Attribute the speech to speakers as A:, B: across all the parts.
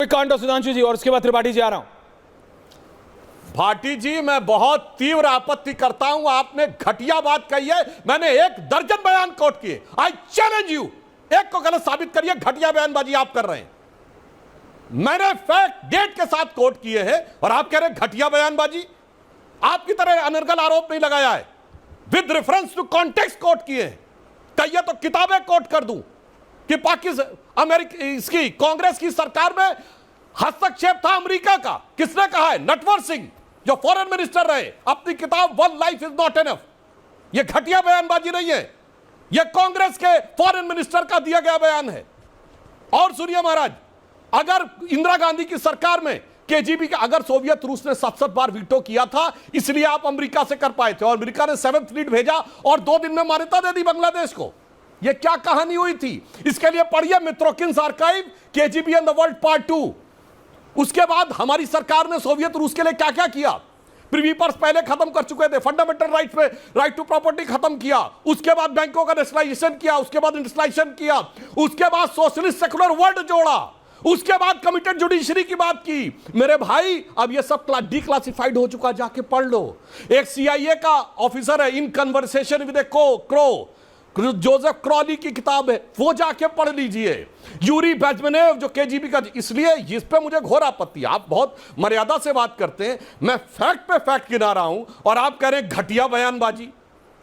A: Quick counter Sudhanshu जी और उसके बाद त्रिपाठी जी आ रहा हूं।
B: भाटी जी, मैं बहुत तीव्र आपत्ति करता हूं, आपने घटिया बात कही है। मैंने 1 दर्जन बयान कोट किए। आई चैलेंज यू, एक को गलत साबित करिए। घटिया बयानबाजी आप कर रहे हैं। मैंने फैक्ट डेट के साथ कोट किए हैं और आप कह रहे हैं घटिया बयानबाजी। आपकी तरह अनर्गल आरोप नहीं लगाया है, with reference to context quote किए हैं। कहिए तो किताबें कोट कर दूं कि पाकिस्तान अमेरिका इसकी कांग्रेस की सरकार में हस्तक्षेप था अमेरिका का। किसने कहा है? नटवर सिंह, जो फॉरेन मिनिस्टर रहे। अपनी किताब one life is not enough. यह घटिया बयानबाजी नहीं है, यह कांग्रेस के फॉरेन मिनिस्टर का दिया गया बयान है। और सुनिए महाराज, अगर इंदिरा गांधी की सरकार में केजीबी का अगर सोवियत रूस ने 7-7 बार वीटो किया था, इसलिए आप अमेरिका से कर पाए थे और अमेरिका ने 7th फ्लीट भेजा और 2 दिन में मान्यता दे दी बांग्लादेश को। यह क्या कहानी हुई थी? इसके लिए पढ़िए Mitrokhin's archive, KGB and the world part 2। उसके बाद हमारी सरकार ने सोवियत रूस के लिए क्या क्या किया। प्रिवी पर्स पहले खत्म कर चुके थे, फंडामेंटल राइट्स पे राइट टू प्रॉपर्टी खत्म किया, उसके बाद बैंकों का नेशनलाइजेशन किया, उसके बाद इंडस्ट्रियलाइजेशन किया, उसके बाद सोशलिस्ट सेकुलर वर्ल्ड जोड़ा, उसके बाद कमिटेड जुडिशरी की बात की। मेरे भाई, अब ये सब डिक्लासिफाइड हो चुका, जाके पढ़ लो। एक सीआईए का ऑफिसर है, in conversation with A crow, Joseph Crawley की किताब है, वो जाके पढ़ लीजिए। यूरी बेजमेनेव जो केजीबी का, इसलिए इस पे मुझे घोर आपत्ति। आप बहुत मर्यादा से बात करते हैं, मैं फैक्ट पे फैक्ट गिना रहा हूं और आप कह रहे हैं घटिया बयानबाजी।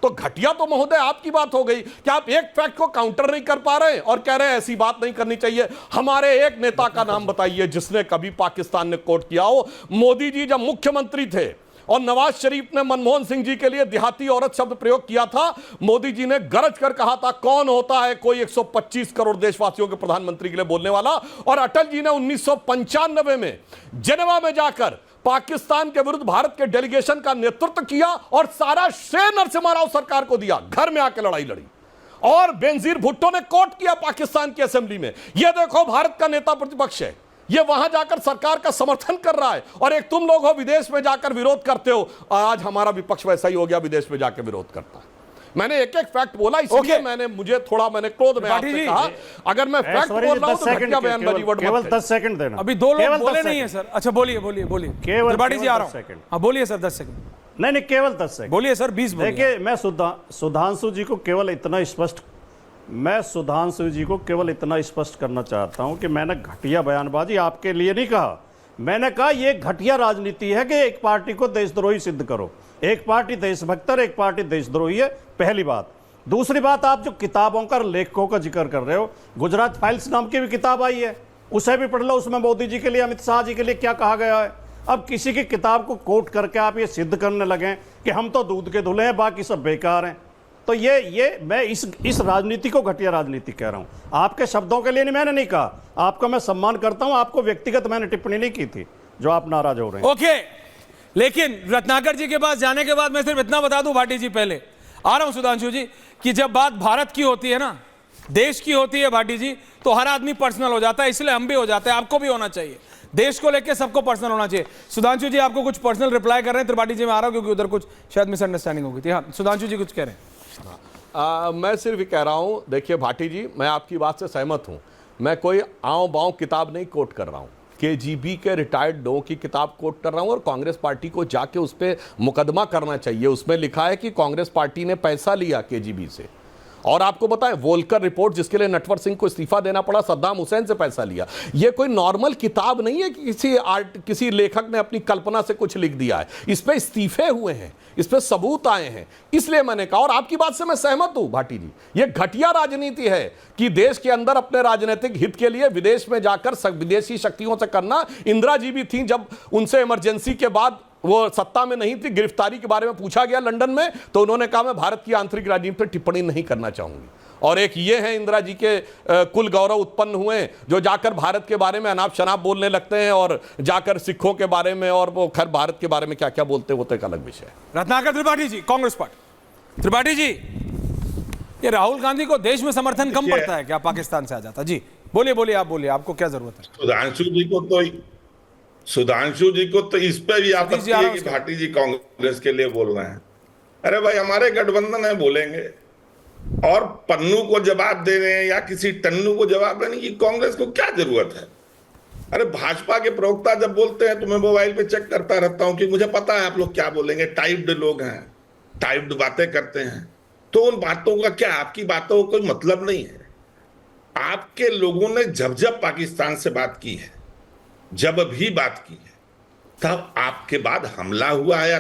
B: तो घटिया तो महोदय आपकी बात हो गई कि आप एक फैक्ट को काउंटर नहीं कर पा रहे और कह रहे हैं ऐसी बात नहीं करनी चाहिए। हमारे एक नेता का नाम बताइए जिसने कभी पाकिस्तान ने कोट किया हो। मोदी जी जब मुख्यमंत्री थे और नवाज शरीफ ने मनमोहन सिंह जी के लिए देहाती औरत शब्द प्रयोग किया था, मोदी जी ने गरज कर कहा था कौन होता है कोई 125 करोड़ देशवासियों के प्रधानमंत्री के लिए बोलने वाला। और अटल जी ने 1995 में जेनेवा में जाकर पाकिस्तान के विरुद्ध भारत के डेलीगेशन का नेतृत्व किया और सारा श्रेय नरसिम्हा राव सरकार को दिया। घर में आकर लड़ाई लड़ी और बेनजीर भुट्टो ने कोट किया पाकिस्तान की असेंबली में, यह देखो भारत का नेता प्रतिपक्ष है, ये वहां जाकर सरकार का समर्थन कर रहा है। और एक तुम लोग हो विदेश में जाकर विरोध करते हो। आज हमारा विपक्ष वैसा ही हो गया, विदेश में जाकर विरोध करता है। मैंने एक एक फैक्ट बोला, इसलिए मैंने क्रोध में आपसे कहा अगर मैं फैक्ट बोल रहा हूं तो घटिया बयानबाजी वर्ड
C: केवल 10 सेकंड देना।
A: अभी 2 लोग बोले नहीं है सर। अच्छा बोलिए त्रिपाठी जी आ रहा हूं। हाँ बोलिए सर, 10 सेकंड।
C: नहीं केवल 10 सेकंड
A: बोलिए सर। 20
C: देखिए, मैं सुधांशु जी को केवल इतना स्पष्ट करना चाहता हूं कि मैंने घटिया बयानबाजी आपके लिए नहीं कहा। मैंने कहा यह घटिया राजनीति है कि एक पार्टी को देशद्रोही सिद्ध करो। एक पार्टी देशभक्त और एक पार्टी देशद्रोही है, पहली बात। दूसरी बात, आप जो किताबों का लेखकों का जिक्र कर रहे हो, गुजरात फाइल्स नाम की भी किताब आई है, उसे भी पढ़ लो। उसमें मोदी जी के लिए, अमित शाह जी के लिए क्या कहा गया है। अब किसी की किताब को कोट करके आप ये सिद्ध करने लगे कि हम तो दूध के धुले हैं, बाकी सब बेकार हैं। तो ये मैं इस राजनीति को घटिया राजनीति कह रहा हूं। आपके शब्दों के लिए नहीं, मैंने नहीं कहा। आपका मैं सम्मान करता हूं, आपको व्यक्तिगत मैंने टिप्पणी नहीं की थी जो आप नाराज हो रहे हैं।
A: ओके, लेकिन रत्नाकर जी के पास जाने के बाद मैं सिर्फ इतना बता दूं, भाटी जी पहले आ रहा हूं सुधांशु जी, कि जब बात भारत की होती है ना, देश की होती है भाटी जी, तो हर आदमी पर्सनल हो जाता है। इसलिए हम भी हो जाते हैं, आपको भी होना चाहिए। देश को लेकर सबको पर्सनल होना चाहिए। सुधांशु जी आपको कुछ पर्सनल रिप्लाई कर रहे हैं, त्रिपाठी जी में आ रहा हूं क्योंकि उधर कुछ शायद मिसअंडरस्टैंडिंग हो गई थी। हाँ सुधांशु जी कुछ कह रहे हैं।
B: मैं सिर्फ कह रहा हूं, देखिए भाटी जी, मैं आपकी बात से सहमत हूं। मैं कोई आओ बाओ किताब नहीं कोट कर रहा हूं, केजीबी के रिटायर्ड लोगों की किताब कोट कर रहा हूं। और कांग्रेस पार्टी को जाके उस पर मुकदमा करना चाहिए। उसमें लिखा है कि कांग्रेस पार्टी ने पैसा लिया केजीबी से। और आपको बताएं, वोल्कर रिपोर्ट जिसके लिए नटवर सिंह को इस्तीफा देना पड़ा, सद्दाम हुसैन से पैसा लिया। यह कोई नॉर्मल किताब नहीं है कि किसी लेखक ने अपनी कल्पना से कुछ लिख दिया है। इस पे इस्तीफे हुए हैं, इस पे सबूत आए हैं। इसलिए मैंने कहा, और आपकी बात से मैं सहमत हूं भाटी जी, यह घटिया राजनीति है कि देश के अंदर अपने राजनीतिक हित के लिए विदेश में जाकर विदेशी शक्तियों से करना। इंदिरा जी भी थी, जब उनसे इमरजेंसी के बाद वो सत्ता में नहीं थी, गिरफ्तारी के बारे में पूछा गया लंदन में, तो उन्होंने कहा मैं भारत की आंतरिक राजनीति पर टिप्पणी नहीं करना चाहूंगी। और एक ये है इंदिरा जी के कुल गौरव उत्पन्न हुए जो जाकर भारत के बारे में अनाप शनाप बोलने लगते हैं और जाकर सिखों के बारे में और वो खैर भारत के बारे में क्या क्या बोलते हैं वो तो एक अलग विषय है।
A: रत्नाकर त्रिपाठी जी, कांग्रेस पार्टी। त्रिपाठी जी, ये राहुल गांधी को देश में समर्थन कम पड़ता है क्या पाकिस्तान से आ जाता? जी बोलिए आप बोलिए, आपको क्या जरूरत है?
D: सुधांशु जी को तो इस पे भी आपत्ति है कि भाटी जी कांग्रेस के लिए बोल रहे हैं। अरे भाई, हमारे गठबंधन है, बोलेंगे। और पन्नू को जवाब देने या किसी टन्नू को जवाब देने की कांग्रेस को क्या जरूरत है? अरे भाजपा के प्रवक्ता जब बोलते हैं तो मैं मोबाइल पे चेक करता रहता हूं कि मुझे पता है आप लोग क्या बोलेंगे। टाइप्ड लोग हैं, टाइप्ड बातें करते हैं, तो उन बातों का क्या, आपकी बातों का कोई मतलब नहीं है। आपके लोगों ने जब जब पाकिस्तान से बात की है, जब भी बात की है, तब आपके बाद हमला हुआ है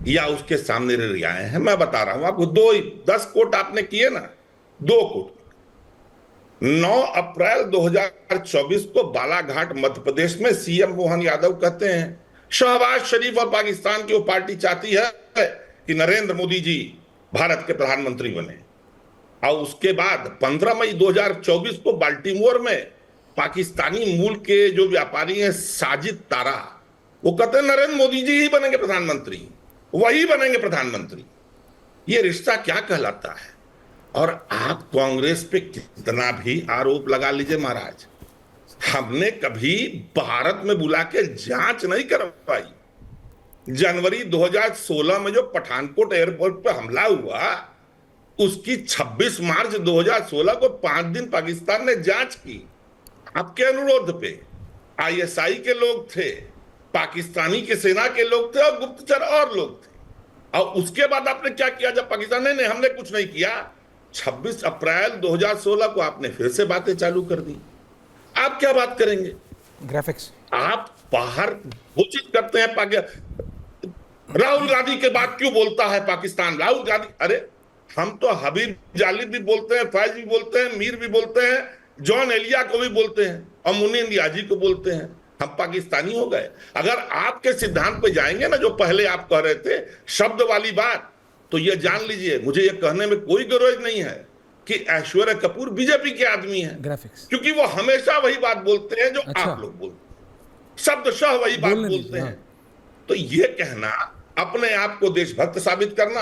D: या उसके सामने रियाएं हैं। मैं बता रहा हूं आपको, 10 कोट आपने किए ना, 2 कोट। 9 अप्रैल 2024 को बालाघाट मध्य प्रदेश में सीएम मोहन यादव कहते हैं शहबाज शरीफ और पाकिस्तान की वो पार्टी चाहती है कि नरेंद्र मोदी जी भारत के प्रधानमंत्री बने। और उसके बाद 15 मई 2024 को बाल्टीमोर में पाकिस्तानी मूल के जो व्यापारी हैं साजिद तारा, वो कहते हैं नरेंद्र मोदी जी ही बनेंगे प्रधानमंत्री, वही बनेंगे प्रधानमंत्री। ये रिश्ता क्या कहलाता है? और आप कांग्रेस पे कितना भी आरोप लगा लीजिए महाराज, हमने कभी भारत में बुला के जांच नहीं करवाई। जनवरी 2016 में जो पठानकोट एयरपोर्ट पे हमला हुआ, उसकी 26 मार्च 2016 को 5 दिन पाकिस्तान ने जांच की, आपके अनुरोध पे। आईएसआई के लोग थे, पाकिस्तानी के सेना के लोग थे और गुप्तचर और लोग थे। और उसके बाद आपने क्या किया जब पाकिस्तान ने, हमने कुछ नहीं किया। 26 अप्रैल 2016 को आपने फिर से बातें चालू कर दी। आप क्या बात करेंगे?
A: ग्राफिक्स
D: आप बाहर घोषित करते हैं राहुल गांधी के बाद क्यों बोलता है पाकिस्तान? राहुल गांधी, अरे हम तो हबीब जालिब भी बोलते हैं, फैज भी बोलते हैं, मीर भी बोलते हैं, जॉन एलिया को भी बोलते हैं और मुनीन नियाजी को बोलते हैं। हम पाकिस्तानी हो गए? अगर आपके सिद्धांत पे जाएंगे ना, जो पहले आप कह रहे थे शब्द वाली बात, तो ये जान लीजिए, मुझे ये कहने में कोई गरज नहीं है कि ऐश्वर्या कपूर बीजेपी के आदमी हैं,
A: ग्राफिक्स,
D: क्योंकि वो हमेशा वही बात बोलते हैं जो
A: अच्छा।
D: आप लोग बोलते हैं, शब्दशः वही बात बोलते हैं। तो ये कहना, अपने आप को देशभक्त साबित करना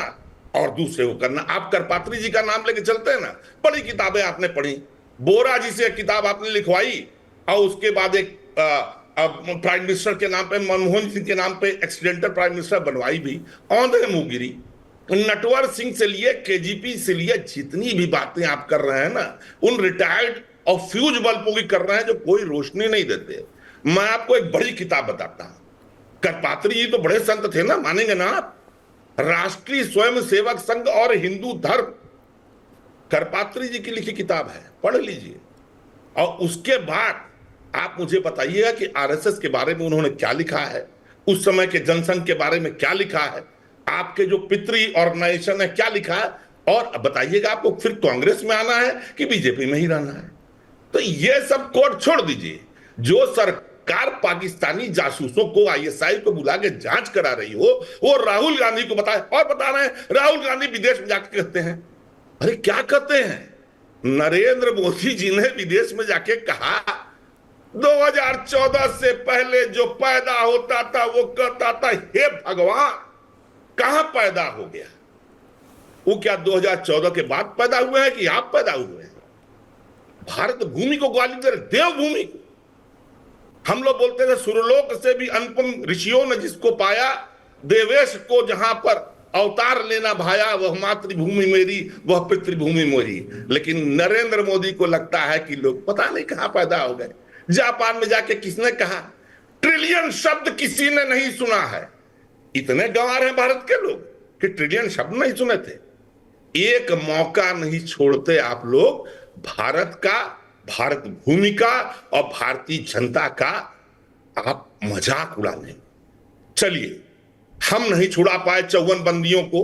D: और दूसरे को करना। आप करपात्री जी का नाम लेके चलते हैं ना, बड़ी किताबें आपने पढ़ी, बोरा जी से एक किताब आपने लिखवाई और उसके बाद एक प्राइम मिनिस्टर के नाम पे, मनमोहन सिंह के नाम पे एक्सीडेंटल प्राइम मिनिस्टर बनवाई भी, औंधे मुंह गिरी। नटवर सिंह से लिए केजीपी से लिए जितनी भी बातें आप कर रहे हैं ना, उन रिटायर्ड और फ्यूज बल्बों की कर रहे हैं जो कोई रोशनी नहीं देते। मैं आपको एक बड़ी किताब बताता हूं, करपात्री जी तो बड़े संत थे ना, मानेंगे ना आप, राष्ट्रीय स्वयं सेवक संघ और हिंदू धर्म, करपात्री जी की लिखी किताब है, पढ़ लीजिए। और उसके बाद आप मुझे बताइएगा कि आरएसएस के बारे में उन्होंने क्या लिखा है, उस समय के जनसंघ के बारे में क्या लिखा है, आपके जो पितृ ऑर्गेनाइजेशन है क्या लिखा है, और बताइएगा आपको फिर कांग्रेस में आना है कि बीजेपी में ही रहना है। तो ये सब कोड छोड़ दीजिए। जो सरकार पाकिस्तानी जासूसों को, आईएसआई को बुला के जांच करा रही हो, वो राहुल गांधी को बताए। और बता रहे हैं राहुल गांधी विदेश में जाके कहते हैं, अरे क्या कहते हैं? नरेंद्र मोदी जी ने विदेश में जाके कहा 2014 से पहले जो पैदा होता था वो कहता था हे भगवान, कहां पैदा हो गया? वो क्या 2014 के बाद पैदा हुए हैं कि आप पैदा हुए हैं? भारत भूमि को गाली दे रहे, देवभूमि को। हम लोग बोलते थे सुरलोक से भी अनुपम ऋषियों ने जिसको पाया, देवेश को जहां पर अवतार लेना भाया, वह मातृभूमि मेरी, वह पितृभूमि मेरी। लेकिन नरेंद्र मोदी को लगता है कि लोग पता नहीं कहां पैदा हो गए। जापान में जाके किसने कहा? ट्रिलियन शब्द किसी ने नहीं सुना है। इतने गंवार हैं भारत के लोग कि ट्रिलियन शब्द नहीं सुने थे। एक मौका नहीं छोड़ते आप लोग भारत का, भारत भूमि का और भारतीय जनता का आप मजाक उड़ाने। चलिए, हम नहीं छुड़ा पाए 54 बंदियों को,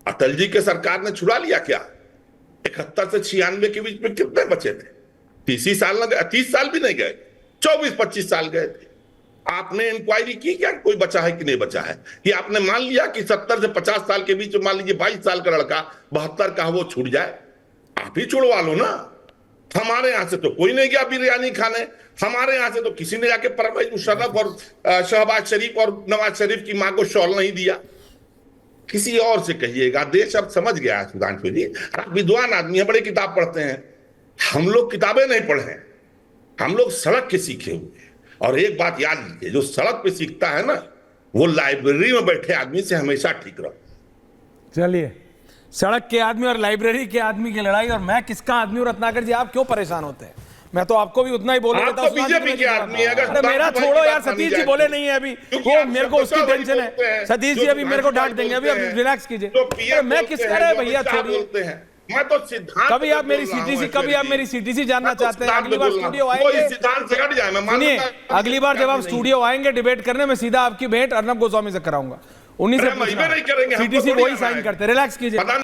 D: अटल जी के सरकार ने छुड़ा लिया क्या? 71 से 96 के बीच में कितने बचे थे? 30 साल न गए, 30 साल भी नहीं गए, 24-25 साल गए थे। आपने इंक्वायरी की क्या कोई बचा है कि नहीं बचा है? कि आपने मान लिया कि 70 से 50 साल के बीच में, मान लीजिए 22 साल का लड़का 72 का वो छूट जाए? आप ही छुड़वा लो ना। हमारे यहां से तो कोई नहीं गया बिरयानी खाने, हमारे यहां से तो किसी ने जाके परवेज मुशर्रफ और शहबाज शरीफ और नवाज शरीफ की मां को शॉल नहीं दिया। किसी और से कहिएगा। देश अब समझ गया है सुधांशु जी, आप विद्वान आदमी है, बड़े किताब पढ़ते हैं। हम लोग किताबें नहीं पढ़े, हम लोग सड़क के सीखे हुए। और एक बात याद लीजिए, जो सड़क पे सीखता है ना, वो लाइब्रेरी में बैठे आदमी से हमेशा ठीक रहो।
A: चलिए, सड़क के आदमी और लाइब्रेरी के आदमी की लड़ाई, और मैं किसका आदमी हूं रत्नाकर जी, आप क्यों परेशान होते हैं? मैं तो आपको भी उतना ही बोल
D: आप
A: देता
D: तो
A: हूं,
D: बीजेपी के आदमी हैं, अगर
A: अरे मेरा
D: सुधांशु भाई
A: छोड़ो
D: की
A: यार,
D: बात मानी
A: सतीश जी
D: जाए
A: बोले
D: तो।
A: नहीं है अभी,
D: क्योंकि
A: वो
D: आप
A: मेरे को उसकी
D: शब्दों
A: टेंशन
D: बोलते
A: है।
D: हैं,
A: सतीश
D: जो
A: जी अभी मेरे को डांट
D: सुधांशु
A: देंगे, अभी
D: बोलते
A: अब
D: हैं,
A: रिलैक्स कीजिए।
D: जो
A: अरे
D: पीएम
A: मैं
D: बोलते
A: किसका
D: हैं,
A: रहे
D: जो
A: भैया,
D: अमित शाह
A: छोड़िए।
D: बोलते हैं। मैं तो सिद्धांत
A: कभी
D: पे
A: आप मेरी
D: बोल रहा हूं,
A: सीटीसी, कभी
D: ऐश्वर्या
A: आप
D: जी।
A: मेरी सीटीसी जानना
D: मैं तो
A: चाहते हैं,
D: सिद्धांत
A: अगली
D: पे
A: बार
D: बोल रहा हूं।
A: स्टूडियो
D: वो
A: आएंगे,
D: इस सिद्धांत से हट जाए, मैं
A: सुनिए,
D: मानता
A: अगली बार जब आप स्टूडियो आएंगे डिबेट करने, मैं सीधा आपकी भेंट अर्नब गोस्वामी से कराऊंगा, उन्हीं से
D: अरे हम
A: पूछना।
D: नहीं करेंगे, हमको
A: सीटीसी
D: थोड़ी
A: वही
D: आना
A: साइन
D: है।
A: करते, रिलैक्स कीजिए।
D: पता